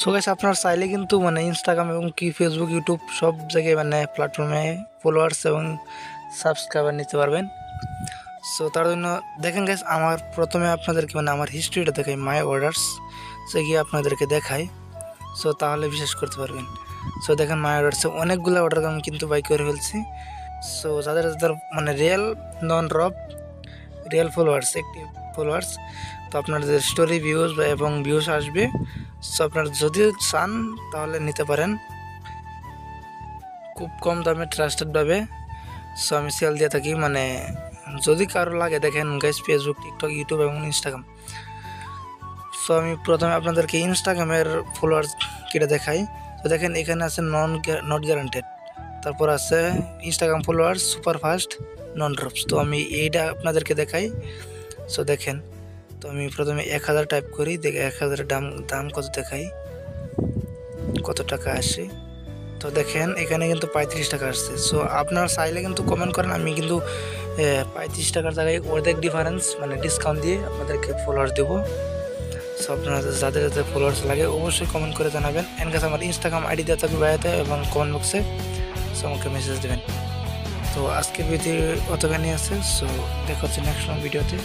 So guys আপনারা চাইলে কিন্তু মানে ইনস্টাগ্রাম এবং কি ফেসবুক ইউটিউব সব জায়গায় মানে প্ল্যাটফর্মে ফলোয়ার্স এবং সাবস্ক্রাইবার নিতে পারবেন। সো তার জন্য দেখেন গাইস আমার প্রথমে আপনাদেরকে মানে আমার হিস্ট্রিটা দেখাই, মাই অর্ডার্স সে গিয়ে আপনাদেরকে দেখাই। সো তাহলে বিশ্বাস করতে পারবেন। সো দেখেন মাই অর্ডার্সে অনেকগুলো অর্ডার আমি কিন্তু বাই করে ফেলছি। সো যাদের যাদের মানে রিয়েল নন রব রিয়েল ফলোয়ার্স অ্যাক্টিভ ফলোয়ার্স, তো আপনাদের স্টোরি ভিউজ এবং ভিউজ আসবে। সো আপনারা যদি চান তাহলে নিতে পারেন খুব কম দামে ট্রাস্টেডভাবে। সো আমি সেল দিয়ে থাকি, মানে যদি কারো লাগে দেখেন গাইস ফেসবুক টিকটক ইউটিউব এবং ইনস্টাগ্রাম। সো আমি প্রথমে আপনাদেরকে ইনস্টাগ্রামের ফলোয়ার্স কেটে দেখাই। তো দেখেন এখানে আছে নট গ্যারান্টেড, তারপর আছে ইনস্টাগ্রাম ফলোয়ার্স সুপার ফাস্ট নন ড্রপস। তো আমি এইটা আপনাদেরকে দেখাই। সো দেখেন, তো আমি প্রথমে 1000 টাইপ করি, দেখে 1000 দাম কত দেখাই, কত টাকা আসে। তো দেখেন এখানে কিন্তু 35 টাকা আসছে। সো আপনারা চাইলে কিন্তু কমেন্ট করেন, আমি কিন্তু 35 টাকার জায়গায় অর্ধেক ডিফারেন্স মানে ডিসকাউন্ট দিয়ে আপনাদেরকে ফলোয়ার্স দেবো। সো আপনারা যাদের যাদের ফলোয়ার্স লাগে অবশ্যই কমেন্ট করে জানাবেন। এন্ড কাছে আমার ইনস্টাগ্রাম আইডি দেওয়া থাকবে বায়াতে এবং কমেন্ট বক্সে। সো আমাকে মেসেজ দেবেন। তো আজকের ভিডিও অতখানি আছে। সো দেখা হচ্ছে নেক্সট ভিডিওতে।